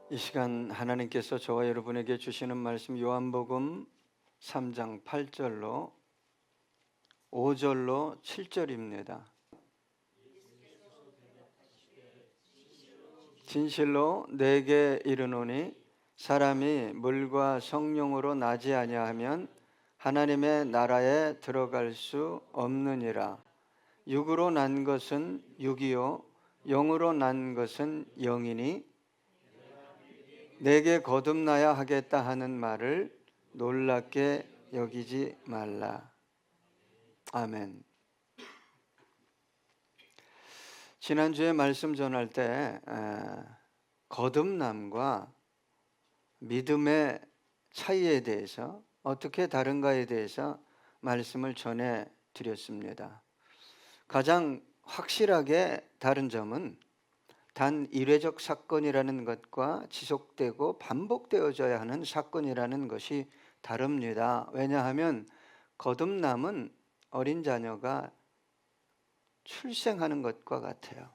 이 시간 하나님께서 저와 여러분에게 주시는 말씀 요한복음 3장 8절로 5절로 7절입니다. 진실로 내게 이르노니 사람이 물과 성령으로 나지 아니하면 하나님의 나라에 들어갈 수 없느니라. 육으로 난 것은 육이요 영으로 난 것은 영이니 내게 거듭나야 하겠다 하는 말을 놀랍게 여기지 말라. 아멘. 지난주에 말씀 전할 때 거듭남과 믿음의 차이에 대해서 어떻게 다른가에 대해서 말씀을 전해 드렸습니다. 가장 확실하게 다른 점은 단 일회적 사건이라는 것과 지속되고 반복되어져야 하는 사건이라는 것이 다릅니다. 왜냐하면 거듭남은 어린 자녀가 출생하는 것과 같아요.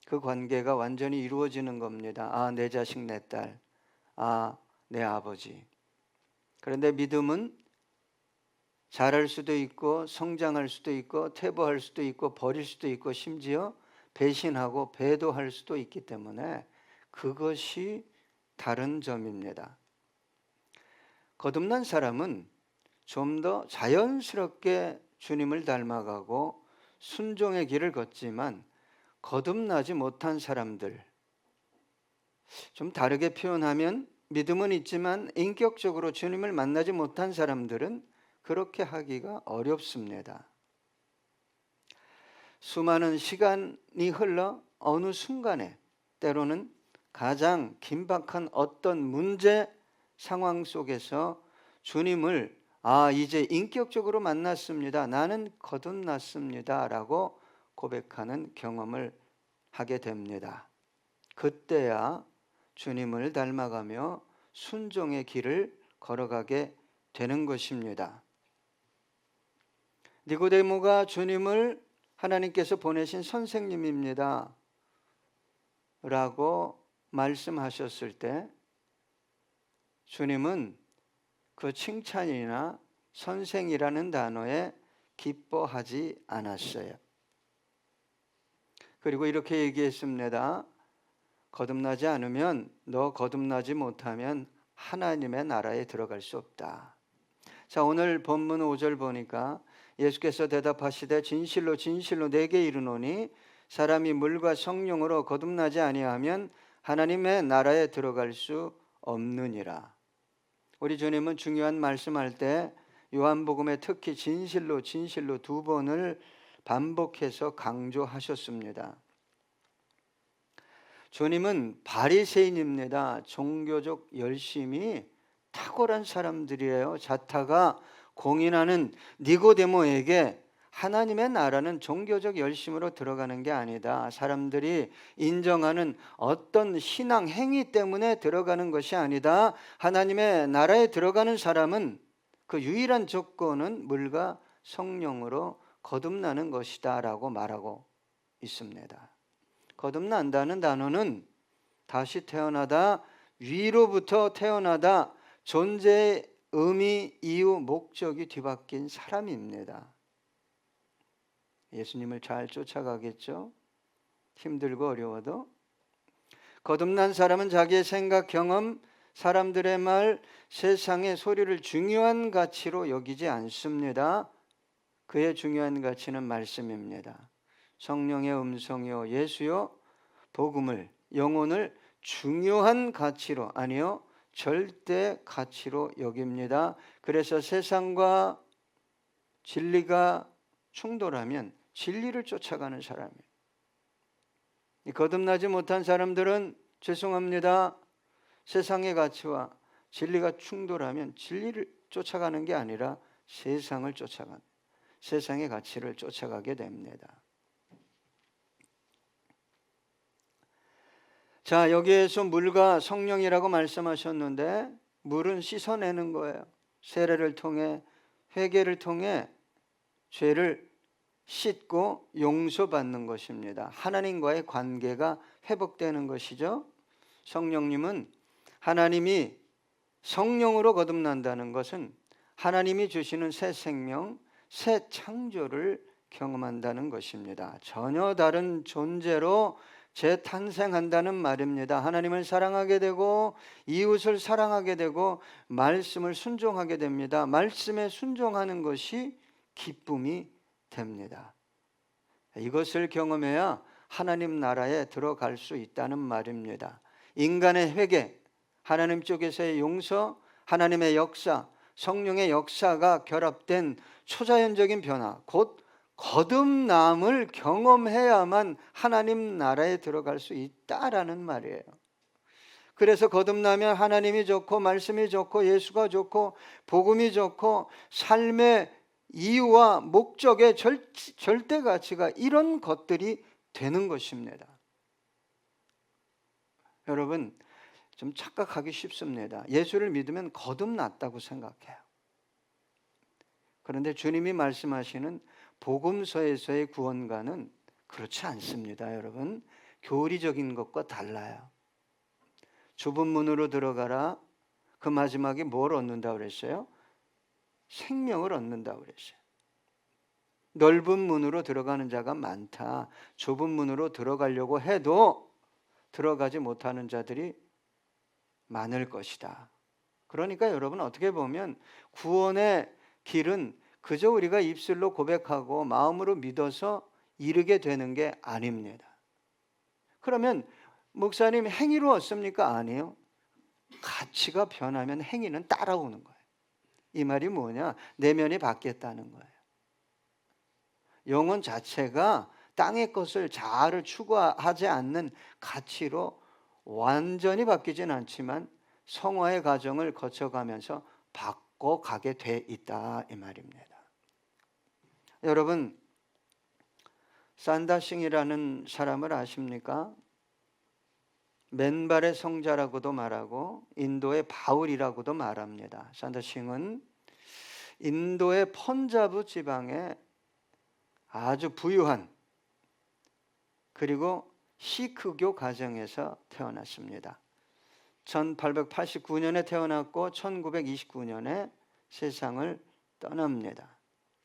그 관계가 완전히 이루어지는 겁니다. 아, 내 자식, 내 딸. 아, 내 아버지. 그런데 믿음은 자랄 수도 있고 성장할 수도 있고 퇴보할 수도 있고 버릴 수도 있고 심지어 배신하고 배도할 수도 있기 때문에 그것이 다른 점입니다. 거듭난 사람은 좀 더 자연스럽게 주님을 닮아가고 순종의 길을 걷지만 거듭나지 못한 사람들, 좀 다르게 표현하면 믿음은 있지만 인격적으로 주님을 만나지 못한 사람들은 그렇게 하기가 어렵습니다. 수많은 시간이 흘러 어느 순간에 때로는 가장 긴박한 어떤 문제 상황 속에서 주님을 이제 인격적으로 만났습니다. 나는 거듭났습니다. 라고 고백하는 경험을 하게 됩니다. 그때야 주님을 닮아가며 순종의 길을 걸어가게 되는 것입니다. 니고데모가 주님을 하나님께서 보내신 선생님입니다 라고 말씀하셨을 때 주님은 그 칭찬이나 선생이라는 단어에 기뻐하지 않았어요. 그리고 이렇게 얘기했습니다. 거듭나지 않으면, 너 거듭나지 못하면 하나님의 나라에 들어갈 수 없다. 자, 오늘 본문 5절 보니까 예수께서 대답하시되 진실로 진실로 내게 이르노니 사람이 물과 성령으로 거듭나지 아니하면 하나님의 나라에 들어갈 수 없느니라. 우리 주님은 중요한 말씀할 때 요한복음에 특히 진실로 진실로 두 번을 반복해서 강조하셨습니다. 주님은 바리새인입니다. 종교적 열심이 탁월한 사람들이에요. 자타가 공인하는 니고데모에게 하나님의 나라는 종교적 열심으로 들어가는 게 아니다. 사람들이 인정하는 어떤 신앙 행위 때문에 들어가는 것이 아니다. 하나님의 나라에 들어가는 사람은 그 유일한 조건은 물과 성령으로 거듭나는 것이다 라고 말하고 있습니다. 거듭난다는 단어는 다시 태어나다, 위로부터 태어나다, 존재의 의미, 이유, 목적이 뒤바뀐 사람입니다. 예수님을 잘 쫓아가겠죠? 힘들고 어려워도. 거듭난 사람은 자기의 생각, 경험, 사람들의 말, 세상의 소리를 중요한 가치로 여기지 않습니다. 그의 중요한 가치는 말씀입니다. 성령의 음성이요 예수요 복음을, 영혼을 중요한 가치로, 아니요 절대 가치로 여깁니다. 그래서 세상과 진리가 충돌하면 진리를 쫓아가는 사람이에요. 거듭나지 못한 사람들은 죄송합니다. 세상의 가치와 진리가 충돌하면 진리를 쫓아가는 게 아니라 세상을 쫓아가는, 세상의 가치를 쫓아가게 됩니다. 자, 여기에서 물과 성령이라고 말씀하셨는데 물은 씻어내는 거예요. 세례를 통해, 회개를 통해 죄를 씻고 용서받는 것입니다. 하나님과의 관계가 회복되는 것이죠. 성령님은 하나님이 성령으로 거듭난다는 것은 하나님이 주시는 새 생명, 새 창조를 경험한다는 것입니다. 전혀 다른 존재로 재탄생한다는 말입니다. 하나님을 사랑하게 되고 이웃을 사랑하게 되고 말씀을 순종하게 됩니다. 말씀에 순종하는 것이 기쁨이 됩니다. 이것을 경험해야 하나님 나라에 들어갈 수 있다는 말입니다. 인간의 회개, 하나님 쪽에서의 용서, 하나님의 역사, 성령의 역사가 결합된 초자연적인 변화, 곧 거듭남을 경험해야만 하나님 나라에 들어갈 수 있다라는 말이에요. 그래서 거듭나면 하나님이 좋고 말씀이 좋고 예수가 좋고 복음이 좋고 삶의 이유와 목적의 절대 가치가 이런 것들이 되는 것입니다. 여러분, 좀 착각하기 쉽습니다. 예수를 믿으면 거듭났다고 생각해요. 그런데 주님이 말씀하시는 복음서에서의 구원과는 그렇지 않습니다. 여러분, 교리적인 것과 달라요. 좁은 문으로 들어가라. 그 마지막에 뭘 얻는다고 그랬어요? 생명을 얻는다고 그랬어요. 넓은 문으로 들어가는 자가 많다. 좁은 문으로 들어가려고 해도 들어가지 못하는 자들이 많을 것이다. 그러니까 여러분, 어떻게 보면 구원의 길은 그저 우리가 입술로 고백하고 마음으로 믿어서 이르게 되는 게 아닙니다. 그러면 목사님, 행위로 얻습니까? 아니에요. 가치가 변하면 행위는 따라오는 거예요. 이 말이 뭐냐? 내면이 바뀌었다는 거예요. 영혼 자체가 땅의 것을 자아를 추구하지 않는 가치로 완전히 바뀌진 않지만 성화의 과정을 거쳐가면서 바꿔가게 돼 있다, 이 말입니다. 여러분, 산다싱이라는 사람을 아십니까? 맨발의 성자라고도 말하고 인도의 바울이라고도 말합니다. 산다싱은 인도의 펀자브 지방에 아주 부유한 그리고 시크교 가정에서 태어났습니다. 1889년에 태어났고 1929년에 세상을 떠납니다.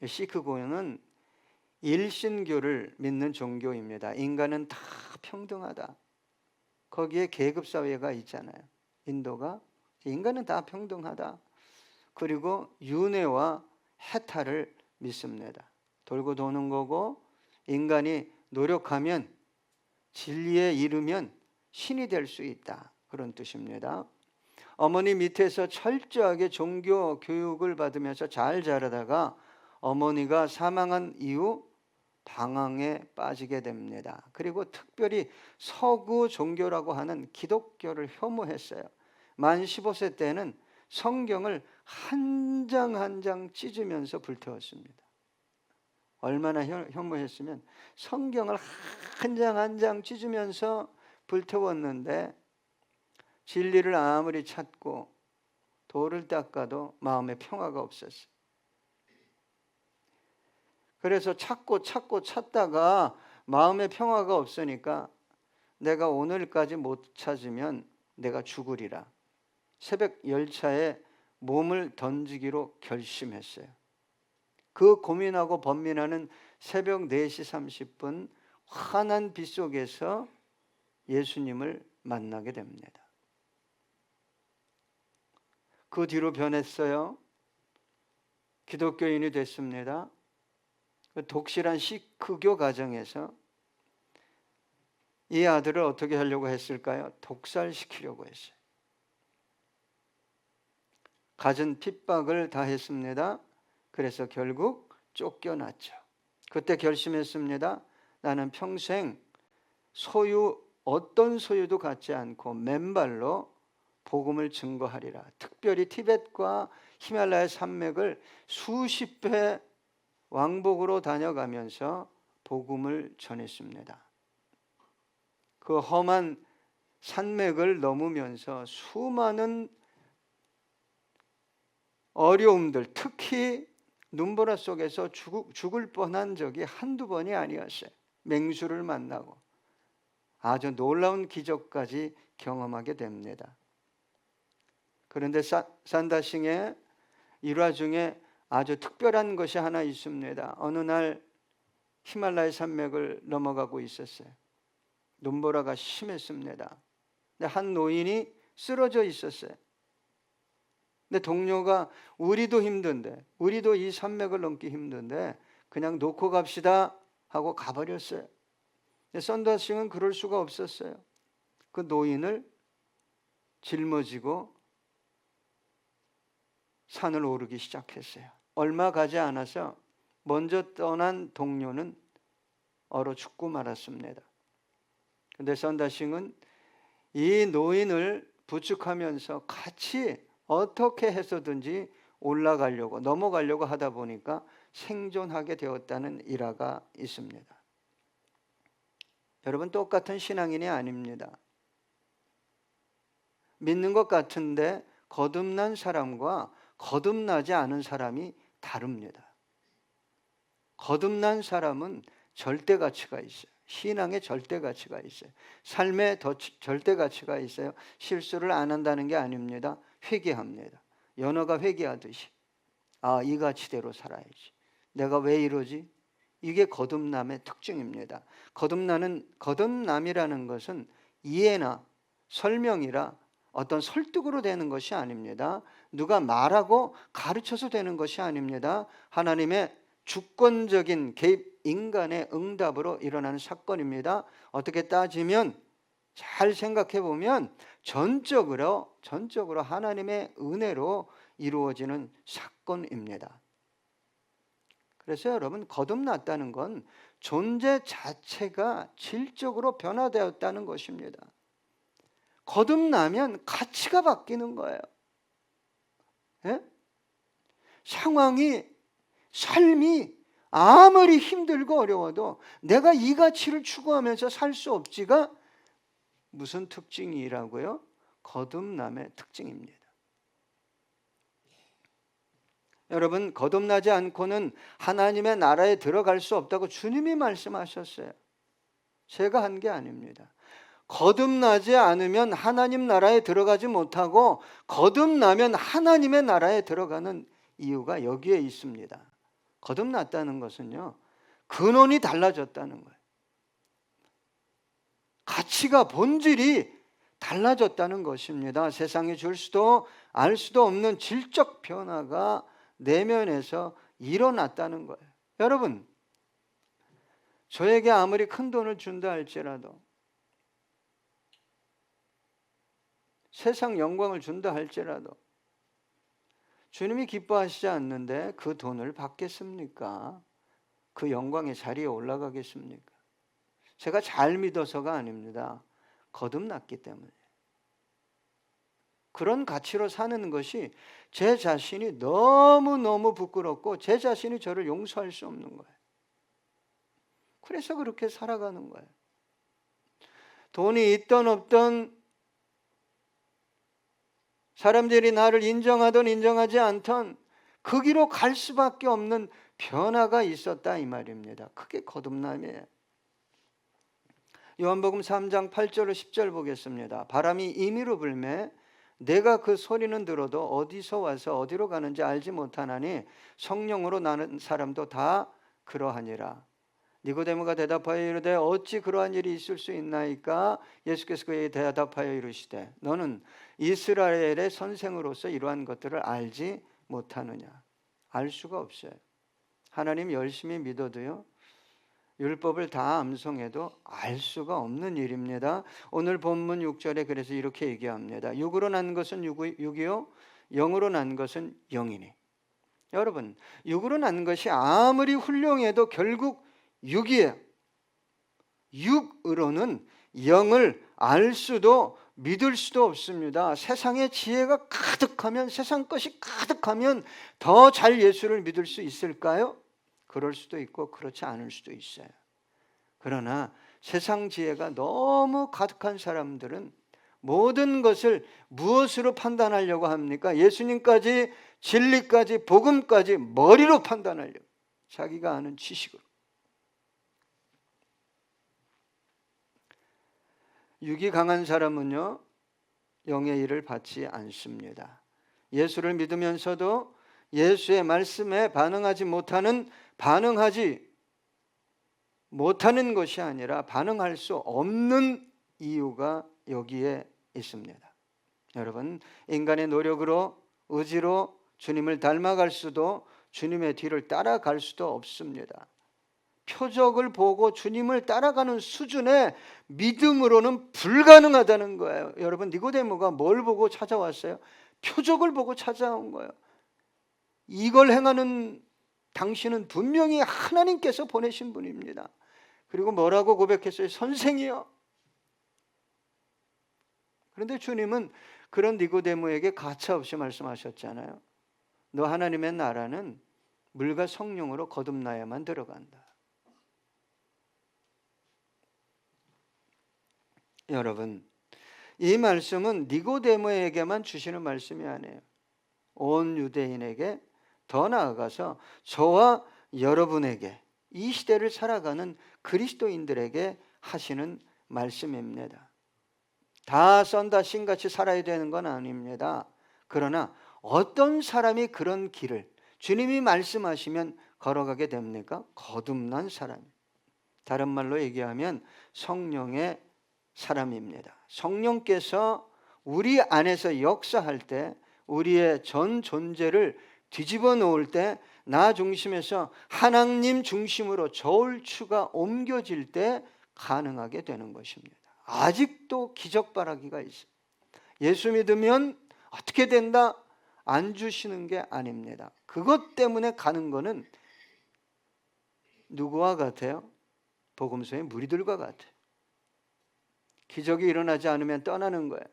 시크교는 일신교를 믿는 종교입니다. 인간은 다 평등하다. 거기에 계급사회가 있잖아요. 인도가 인간은 다 평등하다. 그리고 윤회와 해탈을 믿습니다. 돌고 도는 거고 인간이 노력하면 진리에 이르면 신이 될 수 있다. 그런 뜻입니다. 어머니 밑에서 철저하게 종교 교육을 받으면서 잘 자라다가 어머니가 사망한 이후 방황에 빠지게 됩니다. 그리고 특별히 서구 종교라고 하는 기독교를 혐오했어요. 만 15세 때는 성경을 한 장 한 장 찢으면서 불태웠습니다. 얼마나 혐오했으면 성경을 한 장 한 장 찢으면서 불태웠는데 진리를 아무리 찾고 돌을 닦아도 마음에 평화가 없었어요. 그래서 찾다가 마음에 평화가 없으니까 내가 오늘까지 못 찾으면 내가 죽으리라. 새벽 열차에 몸을 던지기로 결심했어요. 그 고민하고 번민하는 새벽 4시 30분 환한 빛 속에서 예수님을 만나게 됩니다. 그 뒤로 변했어요. 기독교인이 됐습니다. 그 독실한 시크교 가정에서 이 아들을 어떻게 하려고 했을까요? 독살시키려고 했어요. 갖은 핍박을 다 했습니다. 그래서 결국 쫓겨났죠. 그때 결심했습니다. 나는 평생 어떤 소유도 갖지 않고 맨발로 복음을 증거하리라. 특별히 티벳과 히말라야 산맥을 수십 배 왕복으로 다녀가면서 복음을 전했습니다. 그 험한 산맥을 넘으면서 수많은 어려움들, 특히 눈보라 속에서 죽을 뻔한 적이 한두 번이 아니었어요. 맹수를 만나고 아주 놀라운 기적까지 경험하게 됩니다. 그런데 산다싱의 일화 중에 아주 특별한 것이 하나 있습니다. 어느 날 히말라야 산맥을 넘어가고 있었어요. 눈보라가 심했습니다. 근데 한 노인이 쓰러져 있었어요. 근데 동료가 우리도 힘든데, 우리도 이 산맥을 넘기 힘든데 그냥 놓고 갑시다 하고 가버렸어요. 근데 산다싱은 그럴 수가 없었어요. 그 노인을 짊어지고 산을 오르기 시작했어요. 얼마 가지 않아서 먼저 떠난 동료는 얼어 죽고 말았습니다. 근데 산다싱은 이 노인을 부축하면서 같이 어떻게 해서든지 올라가려고, 넘어가려고 하다 보니까 생존하게 되었다는 일화가 있습니다. 여러분, 똑같은 신앙인이 아닙니다. 믿는 것 같은데 거듭난 사람과 거듭나지 않은 사람이 다릅니다. 거듭난 사람은 절대 가치가 있어요. 신앙에 절대 가치가 있어요. 삶에 절대 가치가 있어요. 실수를 안 한다는 게 아닙니다. 회개합니다. 연어가 회개하듯이 이 가치대로 살아야지. 내가 왜 이러지? 이게 거듭남의 특징입니다. 거듭남이라는 것은 이해나 설명이라 어떤 설득으로 되는 것이 아닙니다. 누가 말하고 가르쳐서 되는 것이 아닙니다. 하나님의 주권적인 개입, 인간의 응답으로 일어나는 사건입니다. 어떻게 따지면, 잘 생각해 보면 전적으로 하나님의 은혜로 이루어지는 사건입니다. 그래서 여러분, 거듭났다는 건 존재 자체가 질적으로 변화되었다는 것입니다. 거듭나면 가치가 바뀌는 거예요. 예? 상황이, 삶이 아무리 힘들고 어려워도 내가 이 가치를 추구하면서 살 수 없지가 무슨 특징이라고요? 거듭남의 특징입니다. 여러분, 거듭나지 않고는 하나님의 나라에 들어갈 수 없다고 주님이 말씀하셨어요. 제가 한 게 아닙니다. 거듭나지 않으면 하나님 나라에 들어가지 못하고 거듭나면 하나님의 나라에 들어가는 이유가 여기에 있습니다. 거듭났다는 것은요, 근원이 달라졌다는 거예요. 가치가, 본질이 달라졌다는 것입니다. 세상이 줄 수도 알 수도 없는 질적 변화가 내면에서 일어났다는 거예요. 여러분, 저에게 아무리 큰 돈을 준다 할지라도, 세상 영광을 준다 할지라도 주님이 기뻐하시지 않는데 그 돈을 받겠습니까? 그 영광의 자리에 올라가겠습니까? 제가 잘 믿어서가 아닙니다. 거듭났기 때문에. 그런 가치로 사는 것이 제 자신이 너무너무 부끄럽고 제 자신이 저를 용서할 수 없는 거예요. 그래서 그렇게 살아가는 거예요. 돈이 있던 없던, 사람들이 나를 인정하든 인정하지 않던 그 길로 갈 수밖에 없는 변화가 있었다 이 말입니다. 그게 거듭남이에요. 요한복음 3장 8절로 10절 보겠습니다. 바람이 임의로 불매 내가 그 소리는 들어도 어디서 와서 어디로 가는지 알지 못하나니 성령으로 나는 사람도 다 그러하니라. 니고데모가 대답하여 이르되 어찌 그러한 일이 있을 수 있나이까? 예수께서 그에게 대답하여 이르시되 너는 이스라엘의 선생으로서 이러한 것들을 알지 못하느냐? 알 수가 없어요. 하나님 열심히 믿어도요, 율법을 다 암송해도 알 수가 없는 일입니다. 오늘 본문 6절에 그래서 이렇게 얘기합니다. 육으로 난 것은 육이요, 영으로 난 것은 영이니. 여러분, 육으로 난 것이 아무리 훌륭해도 결국 육이에요. 육으로는 영을 알 수도 믿을 수도 없습니다. 세상에 지혜가 가득하면, 세상 것이 가득하면 더 잘 예수를 믿을 수 있을까요? 그럴 수도 있고 그렇지 않을 수도 있어요. 그러나 세상 지혜가 너무 가득한 사람들은 모든 것을 무엇으로 판단하려고 합니까? 예수님까지, 진리까지, 복음까지 머리로 판단하려고, 자기가 아는 지식으로. 육이 강한 사람은요, 영의 일을 받지 않습니다. 예수를 믿으면서도 예수의 말씀에 반응하지 못하는 것이 아니라 반응할 수 없는 이유가 여기에 있습니다. 여러분, 인간의 노력으로, 의지로 주님을 닮아갈 수도, 주님의 뒤를 따라갈 수도 없습니다. 표적을 보고 주님을 따라가는 수준의 믿음으로는 불가능하다는 거예요. 여러분, 니고데모가 뭘 보고 찾아왔어요? 표적을 보고 찾아온 거예요. 이걸 행하는 당신은 분명히 하나님께서 보내신 분입니다. 그리고 뭐라고 고백했어요? 선생이요. 그런데 주님은 그런 니고데모에게 가차없이 말씀하셨잖아요. 너 하나님의 나라는 물과 성령으로 거듭나야만 들어간다. 여러분, 이 말씀은 니고데모에게만 주시는 말씀이 아니에요. 온 유대인에게, 더 나아가서 저와 여러분에게, 이 시대를 살아가는 그리스도인들에게 하시는 말씀입니다. 다 썬다 신같이 살아야 되는 건 아닙니다. 그러나 어떤 사람이 그런 길을 주님이 말씀하시면 걸어가게 됩니까? 거듭난 사람, 다른 말로 얘기하면 성령의 사람입니다. 성령께서 우리 안에서 역사할 때, 우리의 전 존재를 뒤집어 놓을 때, 나 중심에서 하나님 중심으로 저울추가 옮겨질 때 가능하게 되는 것입니다. 아직도 기적 바라기가 있어요. 예수 믿으면 어떻게 된다? 안 주시는 게 아닙니다. 그것 때문에 가는 거는 누구와 같아요? 복음서의 무리들과 같아요. 기적이 일어나지 않으면 떠나는 거예요.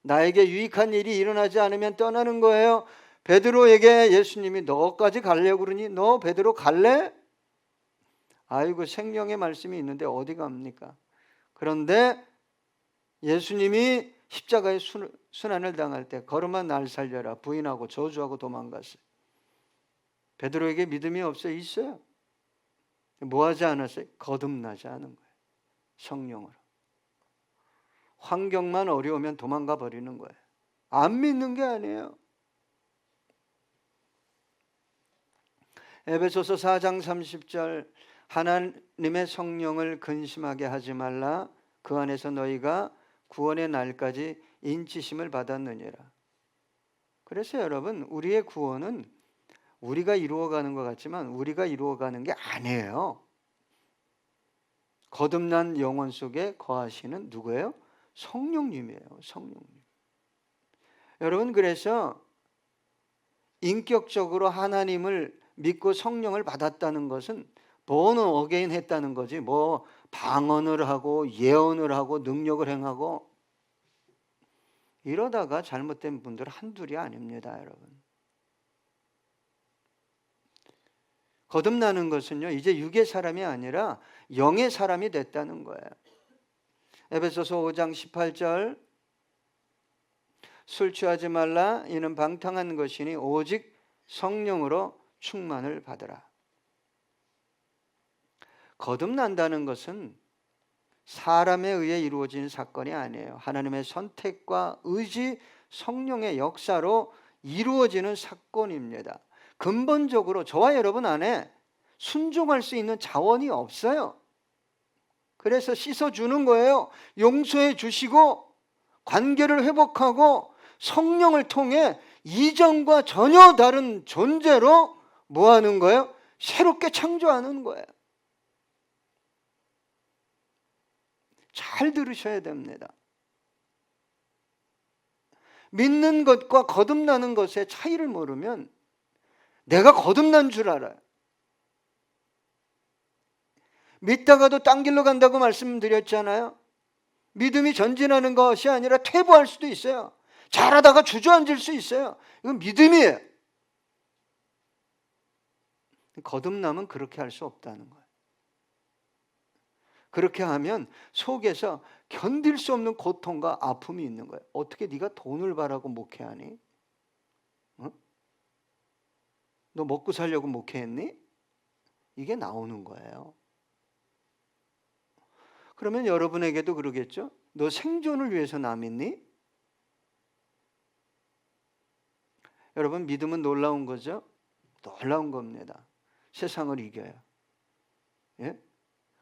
나에게 유익한 일이 일어나지 않으면 떠나는 거예요. 베드로에게 예수님이 너까지 가려고 그러니 너 베드로 갈래? 아이고, 생명의 말씀이 있는데 어디 갑니까? 그런데 예수님이 십자가의 순환을 당할 때 걸음아 날 살려라 부인하고 저주하고 도망갔어요. 베드로에게 믿음이 있어요? 뭐 하지 않았어요? 거듭나지 않은 거예요. 성령으로. 환경만 어려우면 도망가 버리는 거예요. 안 믿는 게 아니에요. 에베소서 4장 30절, 하나님의 성령을 근심하게 하지 말라. 그 안에서 너희가 구원의 날까지 인치심을 받았느니라. 그래서 여러분, 우리의 구원은 우리가 이루어가는 것 같지만 우리가 이루어가는 게 아니에요. 거듭난 영혼 속에 거하시는 누구예요? 성령님이에요. 성령님. 여러분, 그래서 인격적으로 하나님을 믿고 성령을 받았다는 것은 born again 했다는 거지, 뭐 방언을 하고 예언을 하고 능력을 행하고 이러다가 잘못된 분들 한둘이 아닙니다. 여러분, 거듭나는 것은요, 이제 육의 사람이 아니라 영의 사람이 됐다는 거예요. 에베소서 5장 18절, 술 취하지 말라. 이는 방탕한 것이니 오직 성령으로 충만을 받으라. 거듭난다는 것은 사람에 의해 이루어진 사건이 아니에요. 하나님의 선택과 의지, 성령의 역사로 이루어지는 사건입니다. 근본적으로 저와 여러분 안에 순종할 수 있는 자원이 없어요. 그래서 씻어주는 거예요. 용서해 주시고 관계를 회복하고 성령을 통해 이전과 전혀 다른 존재로 뭐 하는 거예요? 새롭게 창조하는 거예요. 잘 들으셔야 됩니다. 믿는 것과 거듭나는 것의 차이를 모르면 내가 거듭난 줄 알아요. 믿다가도 딴 길로 간다고 말씀드렸잖아요. 믿음이 전진하는 것이 아니라 퇴보할 수도 있어요. 잘하다가 주저앉을 수 있어요. 이건 믿음이에요. 거듭남은 그렇게 할 수 없다는 거예요. 그렇게 하면 속에서 견딜 수 없는 고통과 아픔이 있는 거예요. 어떻게 네가 돈을 벌라고 목회하니? 어? 너 먹고 살려고 목회했니? 이게 나오는 거예요. 그러면 여러분에게도 그러겠죠? 너 생존을 위해서 나 믿니? 여러분, 믿음은 놀라운 거죠? 놀라운 겁니다. 세상을 이겨요. 예?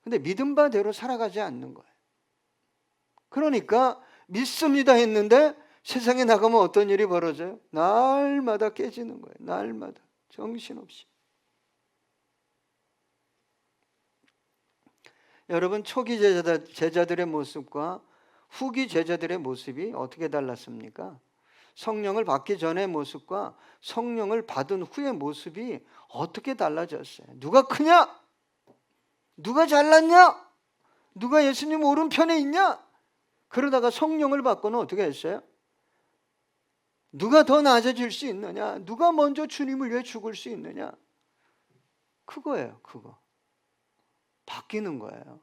근데 믿음 바대로 살아가지 않는 거예요. 그러니까 믿습니다 했는데 세상에 나가면 어떤 일이 벌어져요? 날마다 깨지는 거예요. 날마다 정신없이. 여러분, 초기 제자들의 모습과 후기 제자들의 모습이 어떻게 달랐습니까? 성령을 받기 전의 모습과 성령을 받은 후의 모습이 어떻게 달라졌어요? 누가 크냐? 누가 잘났냐? 누가 예수님 오른편에 있냐? 그러다가 성령을 받고는 어떻게 했어요? 누가 더 나아질 수 있느냐? 누가 먼저 주님을 위해 죽을 수 있느냐? 그거예요, 그거. 바뀌는 거예요.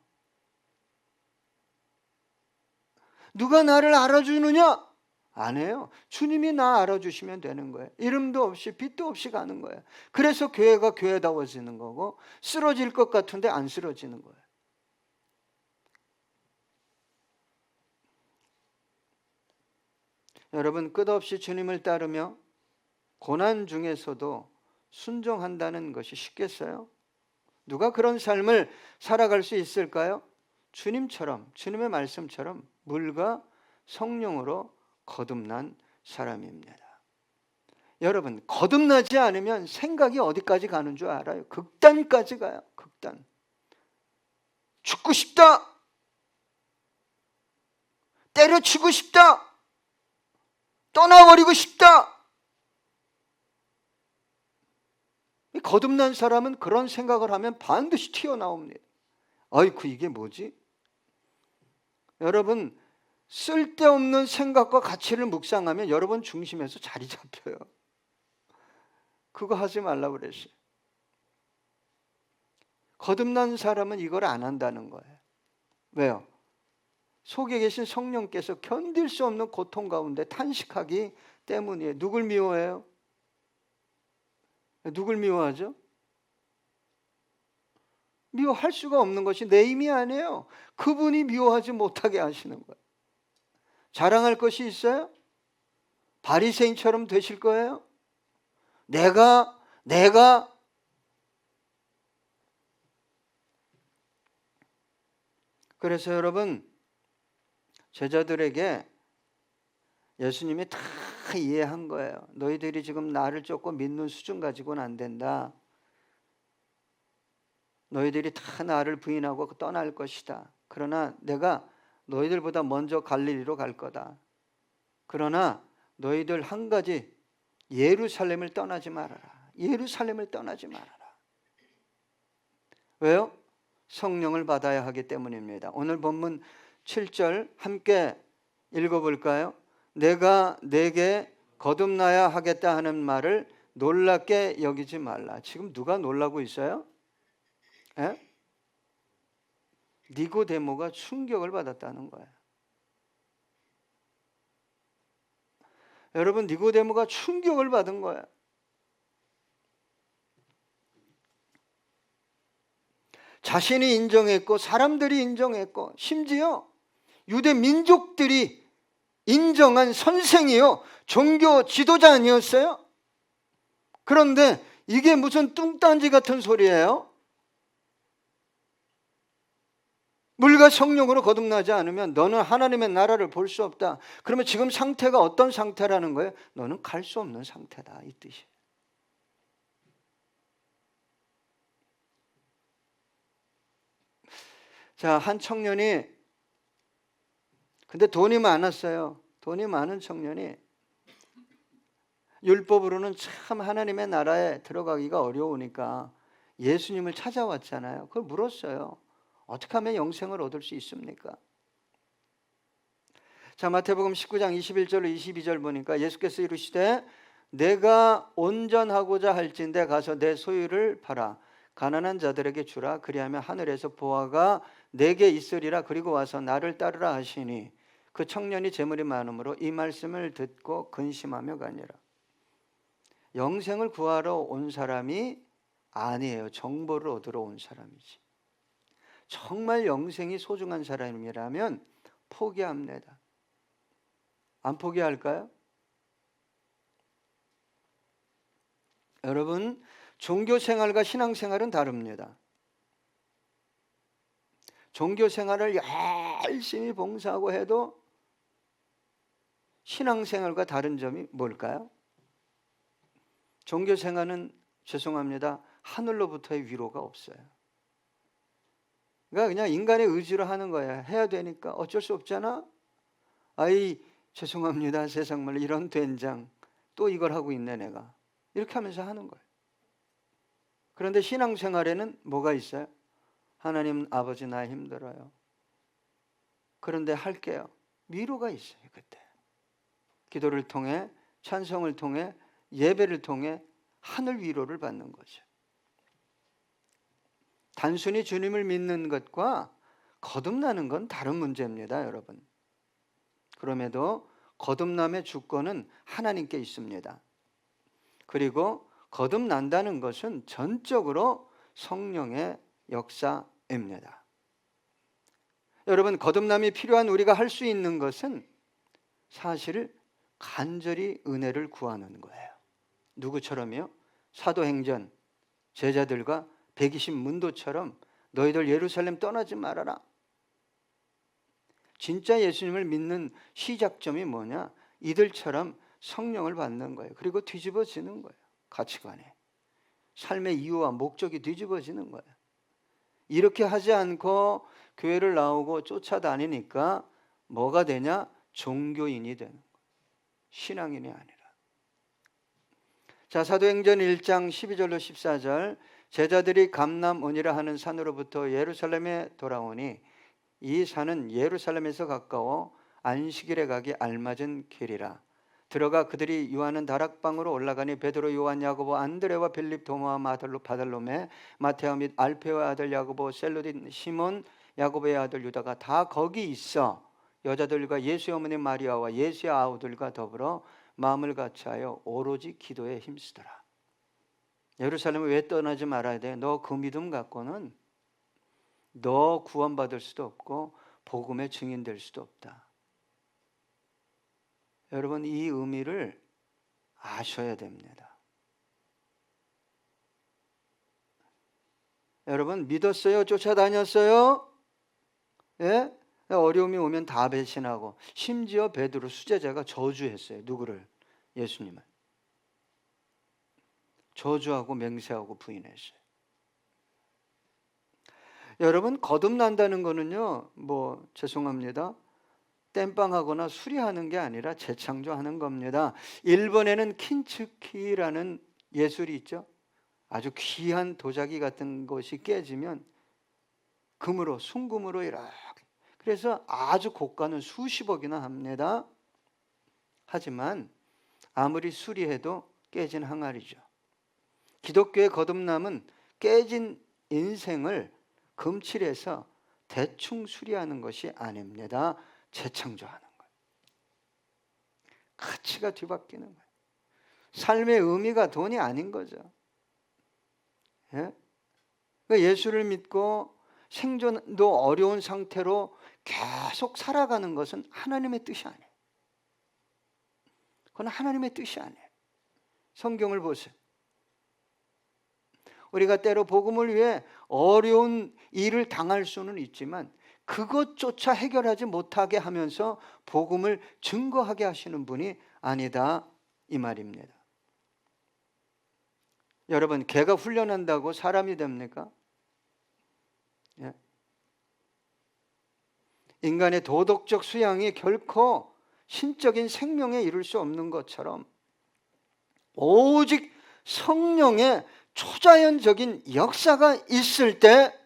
누가 나를 알아주느냐? 안 해요. 주님이 나 알아주시면 되는 거예요. 이름도 없이 빛도 없이 가는 거예요. 그래서 교회가 교회다워지는 거고 쓰러질 것 같은데 안 쓰러지는 거예요. 여러분, 끝없이 주님을 따르며 고난 중에서도 순종한다는 것이 쉽겠어요? 누가 그런 삶을 살아갈 수 있을까요? 주님처럼, 주님의 말씀처럼 물과 성령으로 거듭난 사람입니다. 여러분, 거듭나지 않으면 생각이 어디까지 가는 줄 알아요? 극단까지 가요. 극단. 죽고 싶다. 때려치고 싶다. 떠나버리고 싶다. 거듭난 사람은 그런 생각을 하면 반드시 튀어나옵니다. 아이고, 이게 뭐지? 여러분, 쓸데없는 생각과 가치를 묵상하면 여러분 중심에서 자리 잡혀요. 그거 하지 말라고 그랬어요. 거듭난 사람은 이걸 안 한다는 거예요. 왜요? 속에 계신 성령께서 견딜 수 없는 고통 가운데 탄식하기 때문이에요. 누굴 미워해요? 누굴 미워하죠? 미워할 수가 없는 것이 내 힘이 아니에요. 그분이 미워하지 못하게 하시는 거예요. 자랑할 것이 있어요? 바리새인처럼 되실 거예요? 내가 그래서 여러분, 제자들에게 예수님이 다 이해한 거예요. 너희들이 지금 나를 조금 믿는 수준 가지고는 안 된다. 너희들이 다 나를 부인하고 떠날 것이다. 그러나 내가 너희들보다 먼저 갈릴리로 갈 거다. 그러나 너희들 한 가지, 예루살렘을 떠나지 말아라. 예루살렘을 떠나지 말아라. 왜요? 성령을 받아야 하기 때문입니다. 오늘 본문 7절 함께 읽어볼까요? 내가 내게 거듭나야 하겠다 하는 말을 놀랍게 여기지 말라. 지금 누가 놀라고 있어요? 에? 니고데모가 충격을 받았다는 거예요. 여러분, 니고데모가 충격을 받은 거예요. 자신이 인정했고 사람들이 인정했고 심지어 유대 민족들이 인정한 선생이요, 종교 지도자 아니었어요? 그런데 이게 무슨 뚱딴지 같은 소리예요? 물과 성령으로 거듭나지 않으면 너는 하나님의 나라를 볼 수 없다. 그러면 지금 상태가 어떤 상태라는 거예요? 너는 갈 수 없는 상태다, 이 뜻이에요. 자, 한 청년이, 근데 돈이 많았어요. 돈이 많은 청년이 율법으로는 참 하나님의 나라에 들어가기가 어려우니까 예수님을 찾아왔잖아요. 그걸 물었어요. 어떻게 하면 영생을 얻을 수 있습니까? 자, 마태복음 19장 21절로 22절 보니까 예수께서 이르시되 내가 온전하고자 할진대 가서 내 소유를 팔아 가난한 자들에게 주라. 그리하면 하늘에서 보화가 내게 있으리라. 그리고 와서 나를 따르라 하시니 그 청년이 재물이 많으므로 이 말씀을 듣고 근심하며 가니라. 영생을 구하러 온 사람이 아니에요. 정보를 얻으러 온 사람이지. 정말 영생이 소중한 사람이라면 포기합니다. 안 포기할까요? 여러분, 종교 생활과 신앙 생활은 다릅니다. 종교 생활을 열심히 봉사하고 해도 신앙 생활과 다른 점이 뭘까요? 종교 생활은 죄송합니다. 하늘로부터의 위로가 없어요. 그러니까 그냥 인간의 의지로 하는 거야. 해야 되니까 어쩔 수 없잖아. 아이 죄송합니다. 세상 말로 이런 된장 또 이걸 하고 있네 내가. 이렇게 하면서 하는 거예요. 그런데 신앙생활에는 뭐가 있어요? 하나님 아버지 나 힘들어요. 그런데 할게요. 위로가 있어요. 그때 기도를 통해 찬송을 통해 예배를 통해 하늘 위로를 받는 거죠. 단순히 주님을 믿는 것과 거듭나는 건 다른 문제입니다, 여러분. 그럼에도 거듭남의 주권은 하나님께 있습니다. 그리고 거듭난다는 것은 전적으로 성령의 역사입니다. 여러분, 거듭남이 필요한 우리가 할 수 있는 것은 사실 간절히 은혜를 구하는 거예요. 누구처럼요? 사도행전 제자들과 120 문도처럼 너희들 예루살렘 떠나지 말아라. 진짜 예수님을 믿는 시작점이 뭐냐? 이들처럼 성령을 받는 거예요. 그리고 뒤집어지는 거예요. 가치관에. 삶의 이유와 목적이 뒤집어지는 거예요. 이렇게 하지 않고 교회를 나오고 쫓아다니니까 뭐가 되냐? 종교인이 되는 거예요. 신앙인이 아니라. 자, 사도행전 1장 12절로 14절 제자들이 감람원이라 하는 산으로부터 예루살렘에 돌아오니 이 산은 예루살렘에서 가까워 안식일에 가기 알맞은 길이라. 들어가 그들이 유하는 다락방으로 올라가니 베드로, 요한, 야고보, 안드레와 빌립, 도마와 바달로메, 마테오 및 알페오의 아들 야고보, 셀로딘, 시몬, 야고보의 아들 유다가 다 거기 있어 여자들과 예수의 어머니 마리아와 예수의 아우들과 더불어 마음을 같이하여 오로지 기도에 힘쓰더라. 예루살렘을 왜 떠나지 말아야 돼? 너 그 믿음 갖고는 너 구원받을 수도 없고 복음의 증인될 수도 없다. 여러분, 이 의미를 아셔야 됩니다. 여러분, 믿었어요? 쫓아다녔어요? 예? 어려움이 오면 다 배신하고 심지어 베드로 수제자가 저주했어요. 누구를? 예수님을. 저주하고 맹세하고 부인했어요. 여러분, 거듭난다는 거는요, 뭐 죄송합니다. 땜빵하거나 수리하는 게 아니라 재창조하는 겁니다. 일본에는 킨츠키라는 예술이 있죠. 아주 귀한 도자기 같은 것이 깨지면 금으로, 순금으로 이렇게, 그래서 아주 고가는 수십억이나 합니다. 하지만 아무리 수리해도 깨진 항아리죠. 기독교의 거듭남은 깨진 인생을 금칠해서 대충 수리하는 것이 아닙니다. 재창조하는 거예요. 가치가 뒤바뀌는 거예요. 삶의 의미가 돈이 아닌 거죠. 예? 그러니까 예수를 믿고 생존도 어려운 상태로 계속 살아가는 것은 하나님의 뜻이 아니에요. 그건 하나님의 뜻이 아니에요. 성경을 보세요. 우리가 때로 복음을 위해 어려운 일을 당할 수는 있지만 그것조차 해결하지 못하게 하면서 복음을 증거하게 하시는 분이 아니다, 이 말입니다. 여러분, 개가 훈련한다고 사람이 됩니까? 예. 인간의 도덕적 수양이 결코 신적인 생명에 이룰 수 없는 것처럼 오직 성령의 초자연적인 역사가 있을 때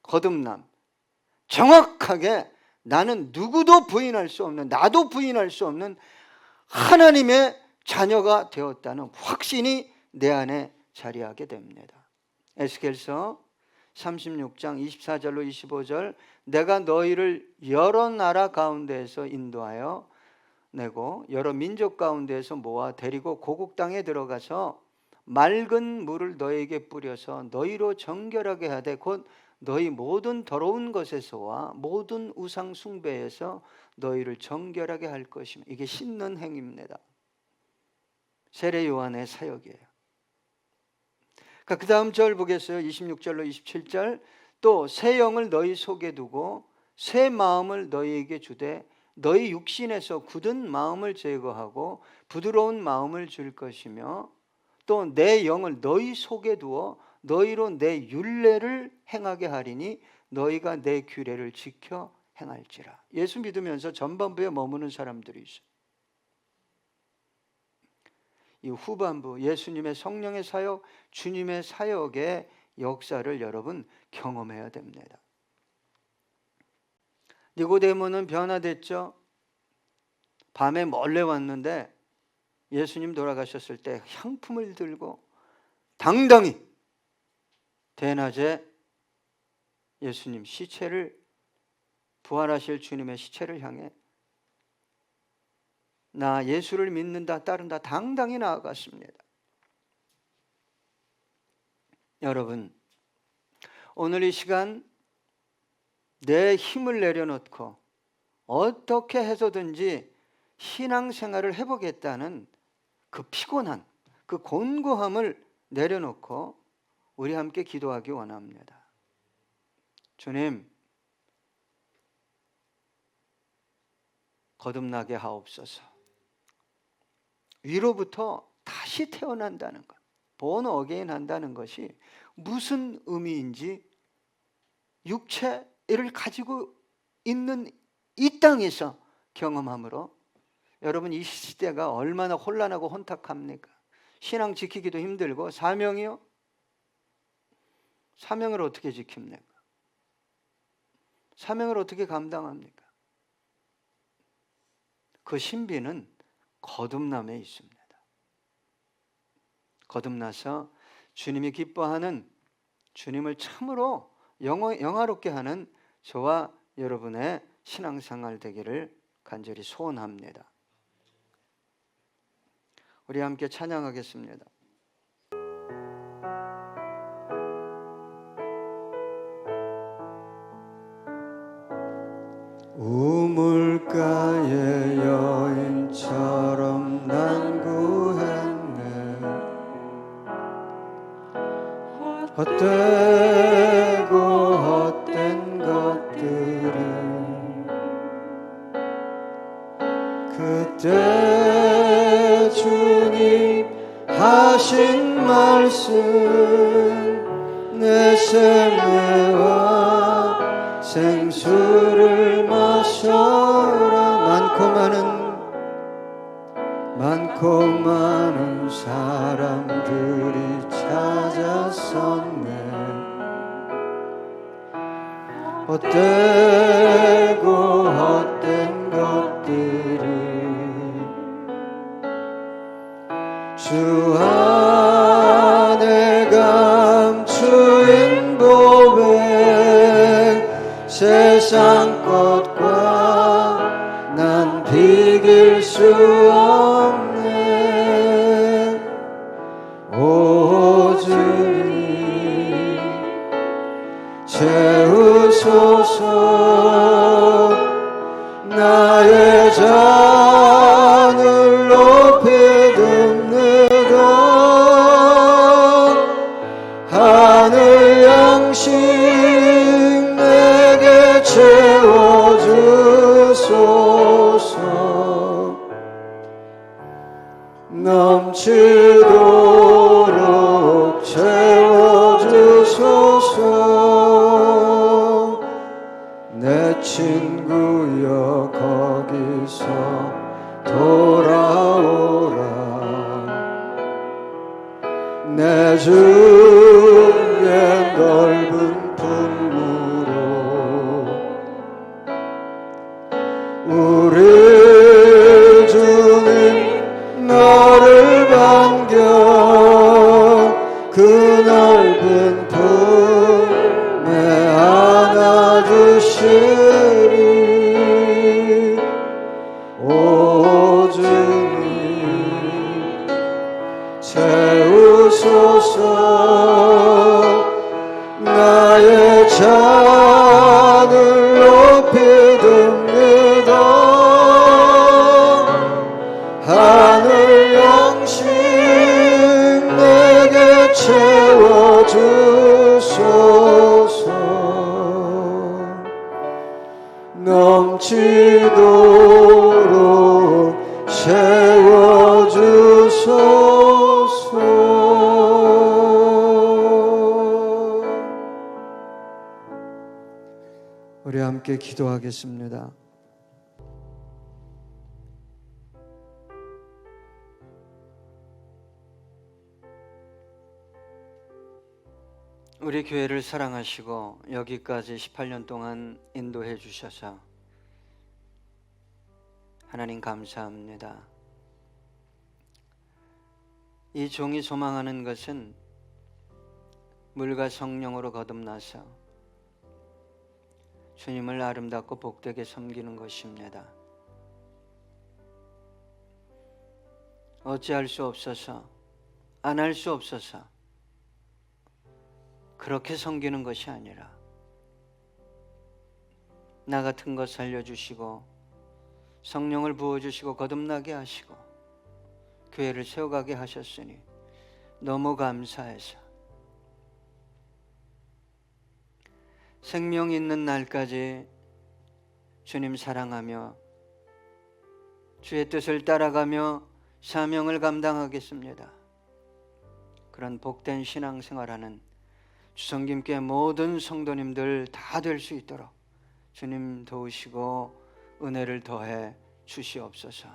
거듭남, 정확하게 나는 누구도 부인할 수 없는, 나도 부인할 수 없는 하나님의 자녀가 되었다는 확신이 내 안에 자리하게 됩니다. 에스겔서 36장 24절로 25절 내가 너희를 여러 나라 가운데에서 인도하여 내고 여러 민족 가운데에서 모아 데리고 고국 땅에 들어가서 맑은 물을 너희에게 뿌려서 너희로 정결하게 하되 곧 너희 모든 더러운 것에서와 모든 우상 숭배에서 너희를 정결하게 할 것이며, 이게 씻는 행위입니다. 세례 요한의 사역이에요. 그 다음 절 보겠어요. 26절로 27절. 또 새 영을 너희 속에 두고 새 마음을 너희에게 주되 너희 육신에서 굳은 마음을 제거하고 부드러운 마음을 줄 것이며 또 내 영을 너희 속에 두어 너희로 내 율례를 행하게 하리니 너희가 내 규례를 지켜 행할지라. 예수 믿으면서 전반부에 머무는 사람들이 있어요. 이 후반부 예수님의 성령의 사역, 주님의 사역의 역사를 여러분 경험해야 됩니다. 니고데모는 변화됐죠. 밤에 몰래 왔는데 예수님 돌아가셨을 때 향품을 들고 당당히 대낮에 예수님 시체를, 부활하실 주님의 시체를 향해 나 예수를 믿는다, 따른다 당당히 나아갔습니다. 여러분, 오늘 이 시간 내 힘을 내려놓고 어떻게 해서든지 신앙생활을 해보겠다는 그 피곤한, 그 곤고함을 내려놓고 우리 함께 기도하기 원합니다. 주님, 거듭나게 하옵소서. 위로부터 다시 태어난다는 것, born again 한다는 것이 무슨 의미인지 육체를 가지고 있는 이 땅에서 경험함으로 여러분, 이 시대가 얼마나 혼란하고 혼탁합니까? 신앙 지키기도 힘들고 사명이요? 사명을 어떻게 지킵니까? 사명을 어떻게 감당합니까? 그 신비는 거듭남에 있습니다. 거듭나서 주님이 기뻐하는, 주님을 참으로 영화롭게 하는 저와 여러분의 신앙생활 되기를 간절히 소원합니다. 우리 함께 찬양하겠습니다. 우물가의 여인처럼 난 구했네. 헛되고 헛된 것들은 그때 주님 하신 말씀 내 생애와 생수를 마셔라. 많고 많은 사람들이 찾아섰네. 헛되고 헛된 것들을 주 안에 감추인 보배 세상 것과 난 비길 수 없네. 오 주님 채우소서. 나의 잔을 높이 듭니다. 하늘 양식 내게 채워주소서. 넘치도록 채워주소서. 내 친구여 거기서 돌아오라. 내 주의 넓은 품으로 우리 주님 너를 반겨 그 넓은 품에 안아주시리. 오 주님 채우소서. 나의 잔을 높이 듭니다. 하늘 양식 내게 채워주소서. 넘치도록 채워주소서. 우리 함께 기도하겠습니다. 우리 교회를 사랑하시고 여기까지 18년 동안 인도해 주셔서 하나님 감사합니다. 이 종이 소망하는 것은 물과 성령으로 거듭나서 주님을 아름답고 복되게 섬기는 것입니다. 어찌할 수 없어서, 안 할 수 없어서 그렇게 섬기는 것이 아니라 나 같은 것 살려주시고 성령을 부어주시고 거듭나게 하시고 교회를 세워가게 하셨으니 너무 감사해서 생명 있는 날까지 주님 사랑하며 주의 뜻을 따라가며 사명을 감당하겠습니다. 그런 복된 신앙생활하는 주성김교회 모든 성도님들 다 될 수 있도록 주님 도우시고 은혜를 더해 주시옵소서.